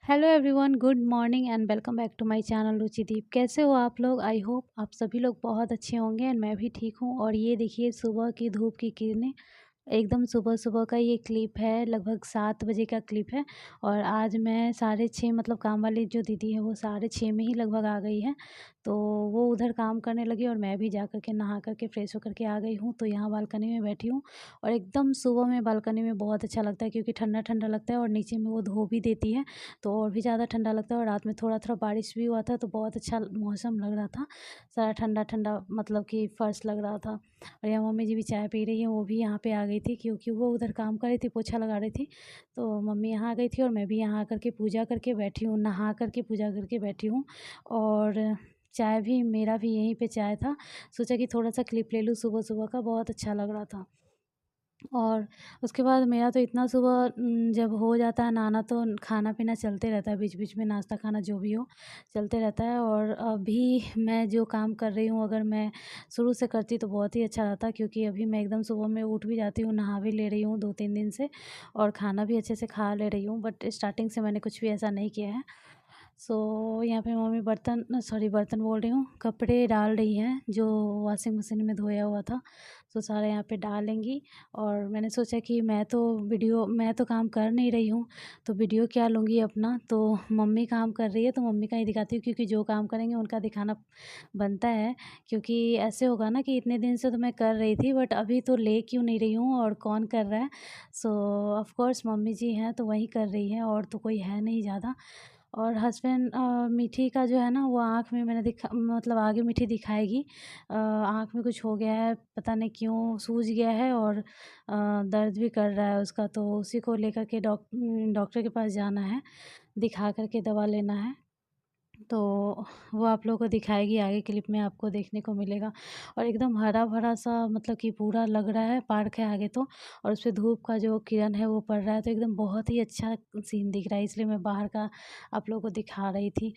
Hello everyone, good morning and welcome back to my channel Ruchideep. कैसे हो आप लोग? आई होप आप सभी लोग बहुत अच्छे होंगे एंड मैं भी ठीक हूँ। और ये देखिए सुबह की धूप की किरणें, एकदम सुबह-सुबह का ये क्लिप है, लगभग 7 बजे का क्लिप है। और आज मैं साढ़े 6 मतलब काम वाली जो दीदी है वो साढ़े 6 में ही लगभग आ गई है। तो वो उधर काम करने लगी और मैं भी जा कर के नहा कर के फ्रेश होकर के आ गई हूँ। तो यहाँ बालकनी में बैठी हूँ और एकदम सुबह में बालकनी में बहुत अच्छा लगता है क्योंकि ठंडा-ठंडा लगता है और नीचे में वो धो भी देती है, तो और भी ज़्यादा ठंडा लगता है। और रात में थोड़ा-थोड़ा बारिश भी हुआ था तो बहुत अच्छा मौसम लग रहा था। सारा ठंडा-ठंडा मतलब कि फ़र्श लग रहा था। और यहाँ मम्मी जी भी चाय पी रही हैं, वो भी यहाँ पे आ गई थी क्योंकि वो उधर काम कर रही थी, पोछा लगा रही थी। तो मम्मी यहाँ आ गई थी और मैं भी यहाँ आकर के पूजा करके बैठी हूँ, नहा कर के पूजा करके बैठी हूँ। और चाय भी मेरा भी यहीं पे चाय था, सोचा कि थोड़ा-सा क्लिप ले लूँ सुबह-सुबह का, बहुत अच्छा लग रहा था। और उसके बाद मेरा तो इतना सुबह जब हो जाता है नहाना तो खाना-पीना चलते रहता है, बीच-बीच में नाश्ता खाना जो भी हो, चलते रहता है। और अभी मैं जो काम कर रही हूँ अगर मैं शुरू से करती तो बहुत ही अच्छा रहता क्योंकि अभी मैं एकदम सुबह में उठ भी जाती हूँ, नहा भी ले रही हूँ 2-3 दिन से और खाना भी अच्छे से खा ले रही हूँ। बट स्टार्टिंग से मैंने कुछ भी ऐसा नहीं किया है। सो यहाँ पे मम्मी बर्तन बोल रही हूँ, कपड़े डाल रही हैं जो वॉशिंग मशीन में धोया हुआ था, तो सारा यहाँ पे डालेंगी। और मैंने सोचा कि मैं तो काम कर नहीं रही हूँ, तो वीडियो क्या लूँगी अपना, तो मम्मी काम कर रही है तो मम्मी का ही दिखाती हूँ क्योंकि जो काम करेंगे उनका दिखाना बनता है। क्योंकि ऐसे होगा ना कि इतने दिन से तो मैं कर रही थी बट अभी तो ले क्यों नहीं रही हूँ और कौन कर रहा है। सो ऑफ़ कोर्स मम्मी जी हैं तो वही कर रही हैं और तो कोई है नहीं ज़्यादा। और हस्बैंड मीठी का जो है ना वो आँख में मैंने दिखा मतलब आगे मीठी दिखाएगी। आँख में कुछ हो गया है, पता नहीं क्यों सूज गया है और दर्द भी कर रहा है उसका, तो उसी को लेकर के डॉक्टर के पास जाना है, दिखा कर के दवा लेना है। तो वो आप लोगों को दिखाएगी, आगे क्लिप में आपको देखने को मिलेगा। और एकदम हरा-भरा सा मतलब कि पूरा लग रहा है, पार्क है आगे तो, और उसपे धूप का जो किरण है वो पड़ रहा है तो एकदम बहुत ही अच्छा सीन दिख रहा है, इसलिए मैं बाहर का आप लोगों को दिखा रही थी।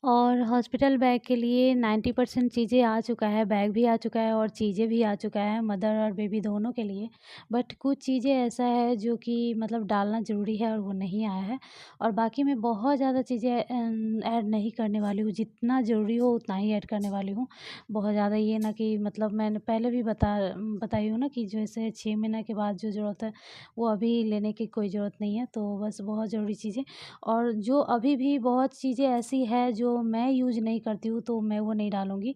और हॉस्पिटल बैग के लिए 90% चीज़ें आ चुका है, बैग भी आ चुका है और चीज़ें भी आ चुका है मदर और बेबी दोनों के लिए। बट कुछ चीज़ें ऐसा है जो कि मतलब डालना ज़रूरी है और वो नहीं आया है। और बाकी मैं बहुत ज़्यादा चीज़ें ऐड नहीं करने वाली हूँ, जितना ज़रूरी हो उतना ही ऐड करने वाली हूँ। बहुत ज़्यादा ये ना कि मतलब मैंने पहले भी बताई हूँ ना कि जैसे 6 महीने के बाद जो ज़रूरत है, वो अभी लेने की कोई ज़रूरत नहीं है। तो बस बहुत ज़रूरी चीज़ें, और जो अभी भी बहुत चीज़ें ऐसी है जो मैं यूज़ नहीं करती हूँ तो मैं वो नहीं डालूँगी।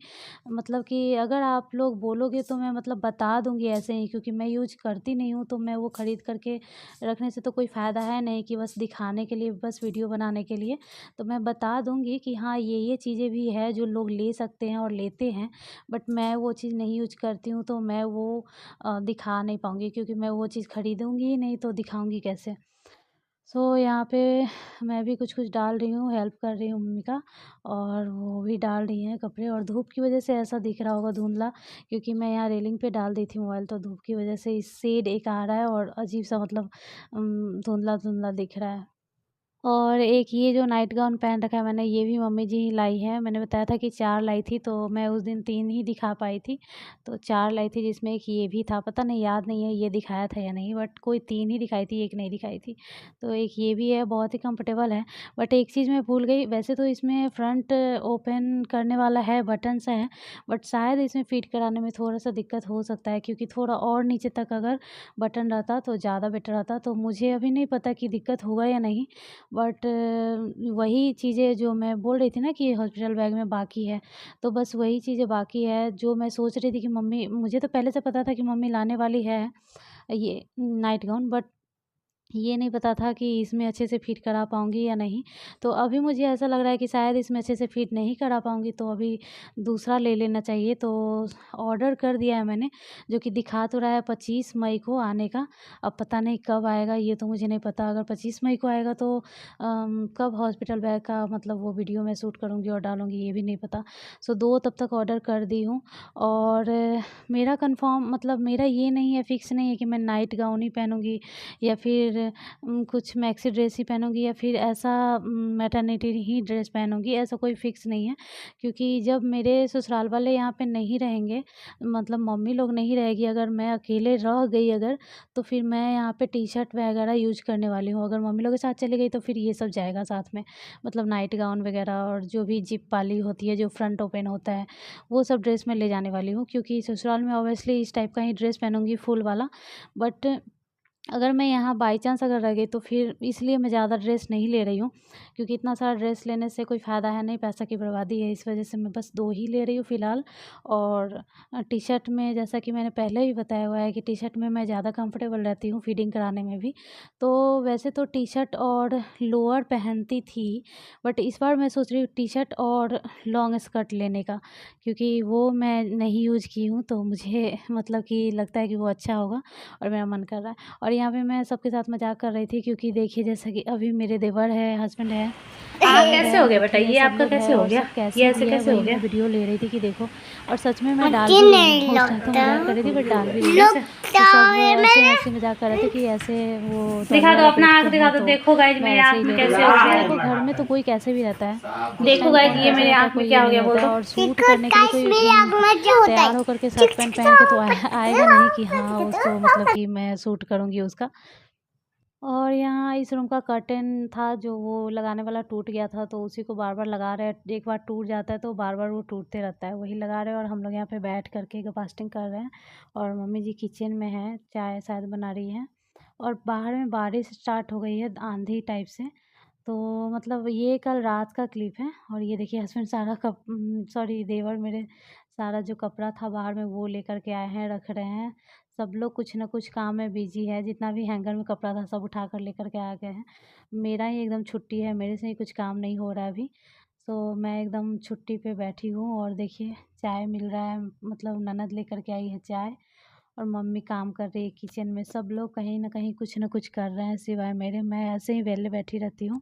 मतलब कि अगर आप लोग बोलोगे तो मैं मतलब बता दूँगी ऐसे ही, क्योंकि मैं यूज़ करती नहीं हूँ तो मैं वो खरीद कर के रखने से तो कोई फ़ायदा है नहीं कि बस दिखाने के लिए, बस वीडियो बनाने के लिए। तो मैं बता दूँगी कि हाँ, ये चीज़ें भी है जो लोग ले सकते हैं और लेते हैं, बट मैं वो चीज़ नहीं यूज़ करती हूँ तो मैं वो दिखा नहीं पाऊँगी क्योंकि मैं वो चीज़ खरीदूँगी ही नहीं तो दिखाऊँगी कैसे? यहाँ पे मैं भी कुछ-कुछ डाल रही हूँ, हेल्प कर रही हूँ मम्मी का, और वो भी डाल रही हैं कपड़े। और धूप की वज़ह से ऐसा दिख रहा होगा धुंधला, क्योंकि मैं यहाँ रेलिंग पे डाल दी थी मोबाइल, तो धूप की वज़ह से इस शेड एक आ रहा है और अजीब-सा मतलब धुंधला-धुंधला दिख रहा है। और एक ये जो नाइट गाउन पहन रखा है मैंने, ये भी मम्मी जी ही लाई है। मैंने बताया था कि 4 लाई थी, तो मैं उस दिन 3 ही दिखा पाई थी। तो 4 लाई थी जिसमें एक ये भी था, पता नहीं याद नहीं है ये दिखाया था या नहीं, बट कोई 3 ही दिखाई थी, 1 नहीं दिखाई थी। तो एक ये भी है, बहुत ही कंफर्टेबल है। बट एक चीज़ मैं भूल गई, वैसे तो इसमें फ्रंट ओपन करने वाला है, बटन्स हैं, बट शायद इसमें फिट कराने में थोड़ा-सा दिक्कत हो सकता है क्योंकि थोड़ा और नीचे तक अगर बटन रहता तो ज़्यादा बेटर रहता। तो मुझे अभी नहीं पता कि दिक्कत होगा या नहीं, बट वही चीज़ें जो मैं बोल रही थी ना कि हॉस्पिटल बैग में बाकी है, तो बस वही चीज़ें बाकी है जो मैं सोच रही थी कि मम्मी, मुझे तो पहले से पता था कि मम्मी लाने वाली है ये नाइट गाउन, बट ये नहीं पता था कि इसमें अच्छे से फिट करा पाऊँगी या नहीं। तो अभी मुझे ऐसा लग रहा है कि शायद इसमें अच्छे से फिट नहीं करा पाऊँगी, तो अभी दूसरा ले लेना चाहिए। तो ऑर्डर कर दिया है मैंने, जो कि दिखा तो रहा है 25 मई को आने का। अब पता नहीं कब आएगा, ये तो मुझे नहीं पता। अगर 25 मई को आएगा तो कब हॉस्पिटल बैग का मतलब वो वीडियो मैं शूट करूँगी और डालूँगी, ये भी नहीं पता। 2 तब तक ऑर्डर कर दी हूँ। और मेरा कन्फर्म मतलब मेरा ये नहीं है, फिक्स नहीं है कि मैं नाइट गाउन ही पहनूँगी या फिर फिर कुछ मैक्सी ड्रेस ही पहनूँगी या फिर ऐसा मैटरनिटी ही ड्रेस पहनूँगी, ऐसा कोई फ़िक्स नहीं है। क्योंकि जब मेरे ससुराल वाले यहाँ पे नहीं रहेंगे, मतलब मम्मी लोग नहीं रहेगी, अगर मैं अकेले रह गई अगर, तो फिर मैं यहाँ पे टी-शर्ट वगैरह यूज़ करने वाली हूँ। अगर मम्मी लोग के साथ चली गई तो फिर ये सब जाएगा साथ में, मतलब नाइट गाउन वगैरह और जो भी ज़िप वाली होती है, जो फ्रंट ओपन होता है, वो सब ड्रेस मैं ले जाने वाली हूँ। क्योंकि ससुराल में ऑब्वियसली इस टाइप का ही ड्रेस पहनूँगी फुल वाला। बट अगर मैं यहाँ बाई चांस अगर रह गई तो फिर इसलिए मैं ज़्यादा ड्रेस नहीं ले रही हूँ, क्योंकि इतना सारा ड्रेस लेने से कोई फ़ायदा है नहीं, पैसा की बर्बादी है। इस वजह से मैं बस 2 ही ले रही हूँ फ़िलहाल। और टी-शर्ट में जैसा कि मैंने पहले भी बताया हुआ है कि टी-शर्ट में मैं ज़्यादा कंफर्टेबल रहती हूँ फीडिंग कराने में भी। तो वैसे तो टी-शर्ट और लोअर पहनती थी, बट इस बार मैं सोच रही हूँ टी-शर्ट और लॉन्ग स्कर्ट लेने का, क्योंकि वो मैं नहीं यूज़ की हूँ, तो मुझे मतलब कि लगता है कि वो अच्छा होगा और मेरा मन कर रहा है। और यहाँ पे मैं सबके साथ मज़ाक कर रही थी, क्योंकि देखिए जैसा कि अभी मेरे देवर है, हस्बैंड है, कैसे है, हो गया बेटा? जेठी है, ये सब आपका लोग कैसे हैं हो और गया? सब ये कैसे ऐसे भी है कैसे हो वही मैं गया? वीडियो ले रही थी कि देखो। और सच में मैं डाल मुझे भी रही नहीं हूँ, उस टाइम तो लगता। मज़ाक कर रही थी बट डाल भी रही हूँ। लगता तो सब है ऐसे मेरे। हँसी मज़ाक कर रहे थे कि ऐसे वो दिखा तौलिया दो अपना लपेट आँख, के दिखा हैं, दो। तो देखो गाइज मैं मेरे ऐसे आँख ही में ले रही कैसे हूँ। हो क्योंकि गया देखो घर में है। तो कोई कैसे भी रहता है, इस देखो टाइम गाइज कौन ये कैसा मेरे रहता है आँख में कोई क्या ये हो नहीं गया, बोल होता है। दो। और सूट देखो करने के लिए गाइस कोई मेरी आँख में क्या होता है। तैयार होकर के शर्ट चिक चिक पैंट पहन के तो आएगा नहीं कि हाँ उसको मतलब कि मैं सूट करूँगी उसका। और यहाँ इस रूम का कर्टेन था जो वो लगाने वाला टूट गया था, तो उसी को बार-बार लगा रहे हैं। एक बार टूट जाता है तो बार-बार वो टूटते रहता है, वही लगा रहे हैं। और हम लोग यहाँ पे बैठ कर के फास्टिंग कर रहे हैं। और मम्मी जी किचन में हैं, चाय शायद बना रही हैं। और बाहर में बारिश स्टार्ट हो गई है, आंधी टाइप से। तो मतलब ये कल रात का क्लिप है। और ये देखिए हस्बैंड सारा सॉरी देवर मेरे सारा जो कपड़ा था बाहर में वो लेकर के आए हैं, रख रहे हैं। सब लोग कुछ न कुछ काम में बिज़ी है, जितना भी हैंगर में कपड़ा था सब उठा कर लेकर के आ गए हैं। मेरा ही एकदम छुट्टी है, मेरे से ही कुछ काम नहीं हो रहा है अभी। तो मैं एकदम छुट्टी पे बैठी हूँ और देखिए चाय मिल रहा है, मतलब ननद लेकर के आई है चाय। और मम्मी काम कर रही है किचन में, सब लोग कहीं न कुछ कर रहे हैं सिवाय मेरे, मैं ऐसे ही वेले बैठी रहती हूँ।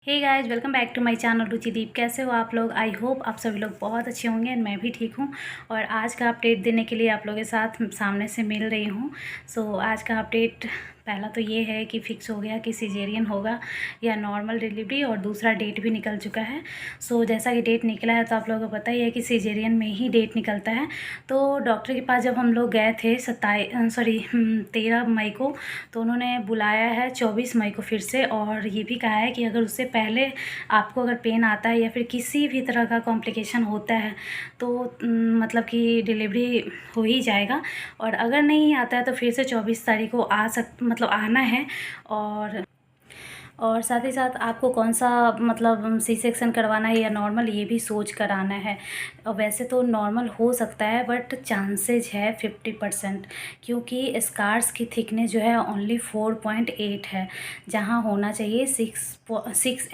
Hey guys welcome back to my channel Ruchideep. कैसे हो आप लोग? आई होप आप सभी लोग बहुत अच्छे होंगे एंड मैं भी ठीक हूँ। और आज का अपडेट देने के लिए आप लोगों के साथ सामने से मिल रही हूँ। सो आज का अपडेट पहला तो ये है कि फ़िक्स हो गया कि सिजेरियन होगा या नॉर्मल डिलीवरी, और दूसरा डेट भी निकल चुका है। सो जैसा कि डेट निकला है तो आप लोगों को पता ही है कि सिजेरियन में ही डेट निकलता है। तो डॉक्टर के पास जब हम लोग गए थे 13 मई को, तो उन्होंने बुलाया है 24 मई को फिर से। और ये भी कहा है कि अगर उससे पहले आपको अगर पेन आता है या फिर किसी भी तरह का कॉम्प्लिकेशन होता है तो मतलब कि डिलीवरी हो ही जाएगा। और अगर नहीं आता है तो फिर से 24 तारीख को मतलब आना है। और साथ ही साथ आपको कौन सा मतलब सी सेक्शन करवाना है या नॉर्मल, ये भी सोच कर आना है। और वैसे तो नॉर्मल हो सकता है बट चांसेज है 50%, क्योंकि स्कार्स की थिकनेस जो है ओनली 4.8 है। जहाँ होना चाहिए 6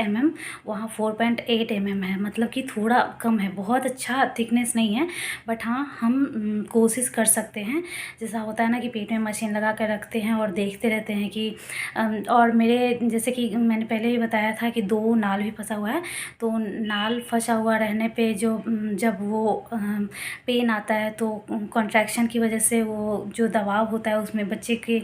mm, वहाँ 4.8 mm है, मतलब कि थोड़ा कम है, बहुत अच्छा थिकनेस नहीं है। बट हाँ हम कोशिश कर सकते हैं। जैसा होता है ना कि पेट में मशीन लगा कर रखते हैं और देखते रहते हैं कि और मेरे जैसे कि मैंने पहले ही बताया था कि 2 नाल भी फंसा हुआ है। तो नाल फंसा हुआ रहने पे जब वो पेन आता है तो कॉन्ट्रैक्शन की वजह से वो जो दबाव होता है उसमें बच्चे के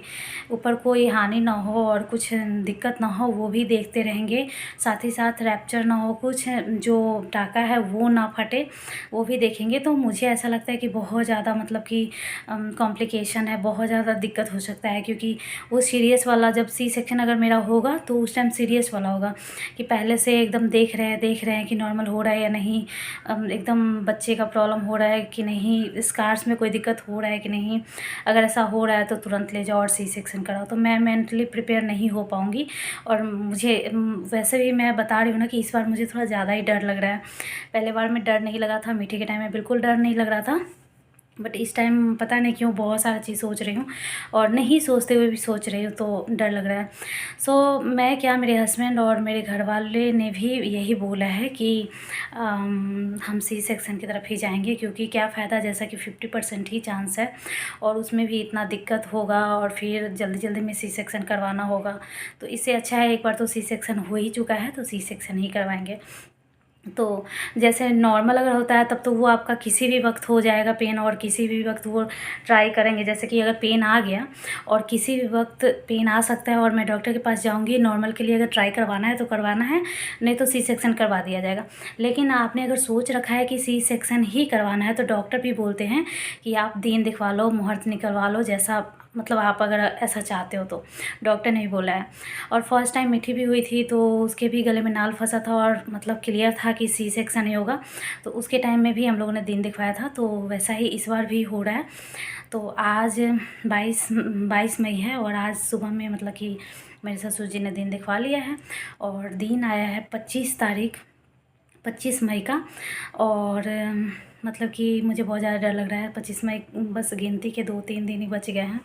ऊपर कोई हानि ना हो और कुछ दिक्कत ना हो, वो भी देखते रहेंगे। साथ ही साथ रैप्चर ना हो, कुछ जो टाका है वो ना फटे, वो भी देखेंगे। तो मुझे ऐसा लगता है कि बहुत ज़्यादा मतलब कि कॉम्प्लिकेशन है, बहुत ज़्यादा दिक्कत हो सकता है। क्योंकि वो सीरियस वाला जब सी सेक्शन अगर मेरा होगा तो उस टाइम सीरियस वाला होगा कि पहले से एकदम देख रहे हैं कि नॉर्मल हो रहा है या नहीं, एकदम बच्चे का प्रॉब्लम हो रहा है कि नहीं, स्कार्स में कोई दिक्कत हो रहा है कि नहीं। अगर ऐसा हो रहा है तो तुरंत ले जाओ और सी सेक्शन कराओ। तो मैं मेंटली प्रिपेयर नहीं हो पाऊँगी। और मुझे वैसे भी मैं बता रही हूँ ना कि इस बार मुझे थोड़ा ज़्यादा ही डर लग रहा है। पहले बार में डर नहीं लगा था, मीठे के टाइम में बिल्कुल डर नहीं लग रहा था। बट इस टाइम पता नहीं क्यों बहुत सारा चीज़ सोच रही हूँ, और नहीं सोचते हुए भी सोच रही हूँ, तो डर लग रहा है। मैं क्या, मेरे हस्बैंड और मेरे घर वाले ने भी यही बोला है कि हम सी सेक्शन की तरफ ही जाएंगे, क्योंकि क्या फ़ायदा, जैसा कि 50% ही चांस है, और उसमें भी इतना दिक्कत होगा और फिर जल्दी जल्दी में सी सेक्शन करवाना होगा। तो इससे अच्छा है, एक बार तो सी सेक्शन हो ही चुका है तो सी सेक्शन ही करवाएंगे। तो जैसे नॉर्मल अगर होता है तब तो वो आपका किसी भी वक्त हो जाएगा पेन, और किसी भी वक्त वो ट्राई करेंगे। जैसे कि अगर पेन आ गया और किसी भी वक्त पेन आ सकता है और मैं डॉक्टर के पास जाऊंगी, नॉर्मल के लिए अगर ट्राई करवाना है तो करवाना है, नहीं तो सी सेक्शन करवा दिया जाएगा। लेकिन आपने अगर सोच रखा है कि सी सेक्शन ही करवाना है, तो डॉक्टर भी बोलते हैं कि आप दिन दिखवा लो, मुहूर्त निकलवा लो, जैसा मतलब आप अगर ऐसा चाहते हो तो, डॉक्टर ने भी बोला है। और फर्स्ट टाइम मीठी भी हुई थी तो उसके भी गले में नाल फंसा था, और मतलब क्लियर था कि सी सेक्शन ही होगा। तो उसके टाइम में भी हम लोगों ने दिन दिखवाया था, तो वैसा ही इस बार भी हो रहा है। तो आज 22 मई है, और आज सुबह में मतलब कि मेरे ससुर जी ने दिन दिखवा लिया है, और दिन आया है 25 मई का। और मतलब कि मुझे बहुत ज़्यादा डर लग रहा है। 25 मई बस गिनती के 2-3 दिन ही बच गए हैं,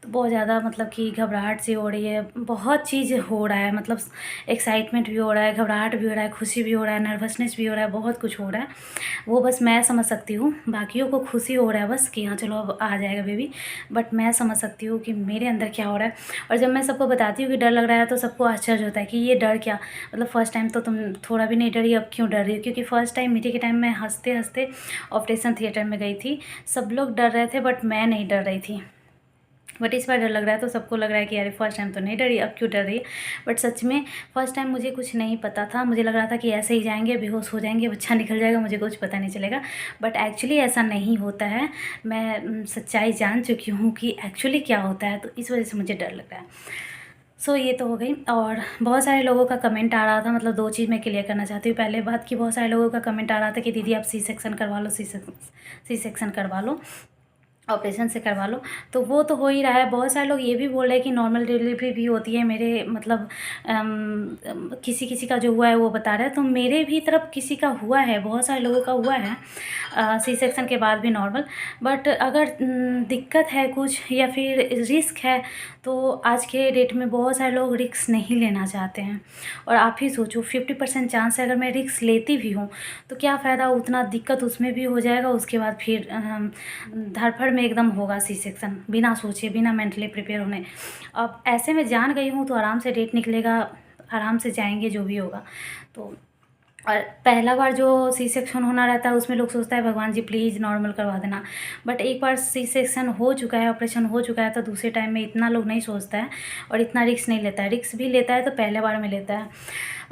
तो बहुत ज़्यादा मतलब कि घबराहट सी हो रही है। बहुत चीज़ हो रहा है, मतलब एक्साइटमेंट भी हो रहा है, घबराहट भी हो रहा है, खुशी भी हो रहा है, नर्वसनेस भी हो रहा है, बहुत कुछ हो रहा है। वो बस मैं समझ सकती हूँ, बाकियों को खुशी हो रहा है बस कि हाँ चलो अब आ जाएगा बेबी, बट मैं समझ सकती हूँ कि मेरे अंदर क्या हो रहा है। और जब मैं सबको बताती हूँ कि डर लग रहा है, तो सबको आश्चर्य होता है कि ये डर क्या, मतलब फ़र्स्ट टाइम तो तुम थोड़ा भी नहीं डरी, अब क्यों डर रही हो? क्योंकि फ़र्स्ट टाइम मीठी के टाइम मैं हंसते हंसते ऑपरेशन थिएटर में गई थी। सब लोग डर रहे थे बट मैं नहीं डर रही थी। बट इस बार डर लग रहा है, तो सबको लग रहा है कि अरे फर्स्ट टाइम तो नहीं डरी, अब क्यों डर रही है? बट सच में फ़र्स्ट टाइम मुझे कुछ नहीं पता था, मुझे लग रहा था कि ऐसे ही जाएंगे, बेहोश हो जाएंगे, बच्चा निकल जाएगा, मुझे कुछ पता नहीं चलेगा। बट एक्चुअली ऐसा नहीं होता है। मैं सच्चाई जान चुकी हूँ कि एक्चुअली क्या होता है, तो इस वजह से मुझे डर लग रहा है। ये तो हो गई। और बहुत सारे लोगों का कमेंट आ रहा था, मतलब 2 चीज़ मैं क्लियर करना चाहती हूँ। पहले बात कि बहुत सारे लोगों का कमेंट आ रहा था कि दीदी आप सी सेक्शन करवा लो, सी सेक्शन करवा लो, ऑपरेशन से करवा लो। तो वो तो हो ही रहा है। बहुत सारे लोग ये भी बोल रहे हैं कि नॉर्मल डिलीवरी भी होती है, मेरे मतलब किसी किसी का जो हुआ है वो बता रहे हैं। तो मेरे भी तरफ किसी का हुआ है, बहुत सारे लोगों का हुआ है सी सेक्शन के बाद भी नॉर्मल। बट अगर दिक्कत है कुछ या फिर रिस्क है, तो आज के डेट में बहुत सारे लोग रिस्क नहीं लेना चाहते हैं। और आप ही सोचो 50% चांस है, अगर मैं रिस्क लेती भी हूँ तो क्या फ़ायदा, उतना दिक्कत उसमें भी हो जाएगा। उसके बाद फिर धड़फड़ में एकदम होगा सी सेक्शन, बिना सोचे, बिना मेंटली प्रिपेयर होने। अब ऐसे में जान गई हूँ तो आराम से डेट निकलेगा, आराम से जाएंगे जो भी होगा। तो और पहला बार जो सी सेक्शन होना रहता है उसमें लोग सोचता है भगवान जी प्लीज़ नॉर्मल करवा देना। बट एक बार सी सेक्शन हो चुका है, ऑपरेशन हो चुका है, तो दूसरे टाइम में इतना लोग नहीं सोचता है और इतना रिस्क नहीं लेता है। रिस्क भी लेता है तो पहले बार में लेता है।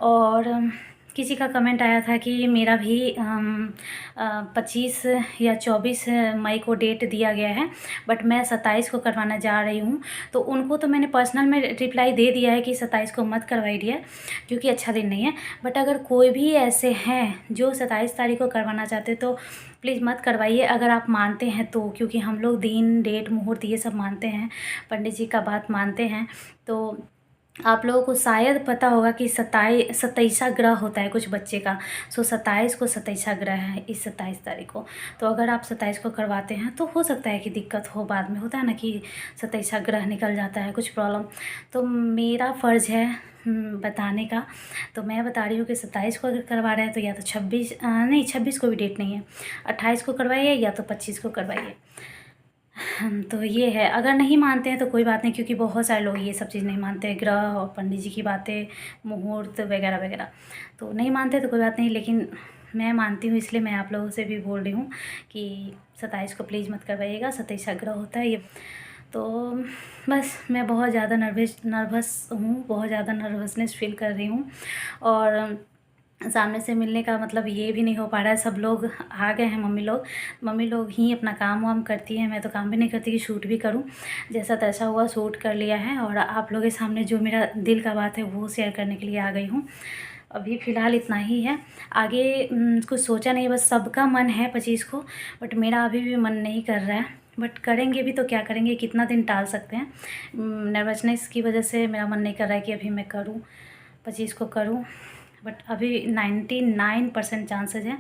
और किसी का कमेंट आया था कि मेरा भी 25 या 24 मई को डेट दिया गया है, बट मैं 27 को करवाना जा रही हूँ। तो उनको तो मैंने पर्सनल में रिप्लाई दे दिया है कि 27 को मत करवाई डियर, क्योंकि अच्छा दिन नहीं है। बट अगर कोई भी ऐसे हैं जो 27 तारीख को करवाना चाहते तो प्लीज़ मत करवाइए, अगर आप मानते हैं तो। क्योंकि हम लोग दिन डेट मुहूर्त ये सब मानते हैं, पंडित जी का बात मानते हैं। तो आप लोगों को शायद पता होगा कि 27वां ग्रह होता है कुछ बच्चे का। 27 को 27वां ग्रह है, इस 27 तारीख को। तो अगर आप 27 को करवाते हैं तो हो सकता है कि दिक्कत हो बाद में, होता है ना कि 27वां ग्रह निकल जाता है, कुछ प्रॉब्लम। तो मेरा फ़र्ज़ है बताने का। तो मैं बता रही हूँ कि 27 को अगर करवा रहे हैं तो या तो 26 को भी डेट नहीं है, 28 को करवाइए या तो 25 को करवाइए। तो ये है। अगर नहीं मानते हैं तो कोई बात नहीं, क्योंकि बहुत सारे लोग ये सब चीज़ नहीं मानते हैं, ग्रह और पंडित जी की बातें, मुहूर्त वगैरह वगैरह। तो नहीं मानते तो कोई बात नहीं, लेकिन मैं मानती हूँ, इसलिए मैं आप लोगों से भी बोल रही हूँ कि 27 को प्लीज़ मत करवाइएगा, 27वां ग्रह होता है ये। तो बस मैं बहुत ज़्यादा नर्वस हूँ, बहुत ज़्यादा नर्वसनेस फील कर रही हूँ। और सामने से मिलने का मतलब ये भी नहीं हो पा रहा है। सब लोग आ गए हैं, मम्मी लोग ही अपना काम वाम करती हैं, मैं तो काम भी नहीं करती कि शूट भी करूं। जैसा तैसा हुआ शूट कर लिया है, और आप लोगों के सामने जो मेरा दिल का बात है वो शेयर करने के लिए आ गई हूँ। अभी फ़िलहाल इतना ही है, आगे कुछ सोचा नहीं, बस सबका मन है 25 को, बट मेरा अभी भी मन नहीं कर रहा है। बट करेंगे भी तो क्या करेंगे, कितना दिन टाल सकते हैं। नर्वसनेस की वजह से मेरा मन नहीं कर रहा है कि अभी मैं करूँ, 25 को करूँ। बट अभी 99% चांसेज हैं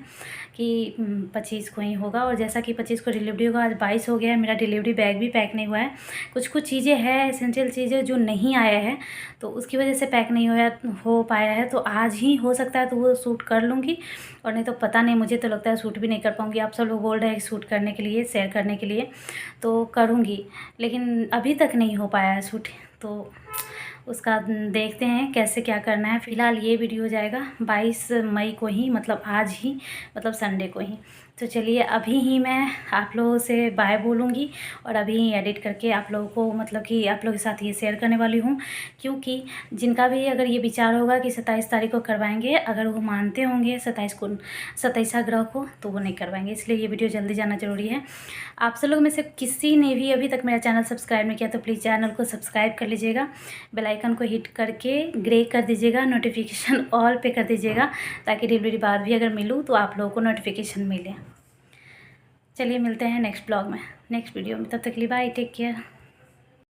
कि 25 को ही होगा। और जैसा कि 25 को डिलीवरी होगा, आज 22 हो गया है, मेरा डिलीवरी बैग भी पैक नहीं हुआ है। कुछ चीज़ें हैं, एसेंशियल चीज़ें जो नहीं आया है, तो उसकी वजह से पैक नहीं हो पाया है। तो आज ही हो सकता है तो वो शूट कर लूँगी, और नहीं तो पता नहीं, मुझे तो लगता है शूट भी नहीं कर पाऊँगी। आप सब लोग बोल रहे हैं शूट करने के लिए, शेयर करने के लिए, तो करूँगी, लेकिन अभी तक नहीं हो पाया है शूट। तो उसका देखते हैं कैसे क्या करना है। फ़िलहाल ये वीडियो हो जाएगा 22 मई को ही, मतलब आज ही, मतलब संडे को ही। तो चलिए अभी ही मैं आप लोगों से बाय बोलूँगी, और अभी ही एडिट करके आप लोगों को, मतलब कि आप लोगों के साथ ये शेयर करने वाली हूँ। क्योंकि जिनका भी अगर ये विचार होगा कि 27 तारीख को करवाएंगे, अगर वो मानते होंगे 27 ग्रह को, तो वो नहीं करवाएंगे। इसलिए ये वीडियो जल्दी जाना ज़रूरी है। आप सब लोग में से किसी ने भी अभी तक मेरा चैनल सब्सक्राइब नहीं किया तो प्लीज़ चैनल को सब्सक्राइब कर लीजिएगा, बेल आइकन को हिट करके ग्रे कर दीजिएगा, नोटिफिकेशन ऑल पे कर दीजिएगा, ताकि डिलीवरी बाद भी अगर मिलूँ तो आप लोगों को नोटिफिकेशन मिले। चलिए मिलते हैं नेक्स्ट ब्लॉग में, नेक्स्ट वीडियो में। तब तक के लिए बाय, टेक केयर।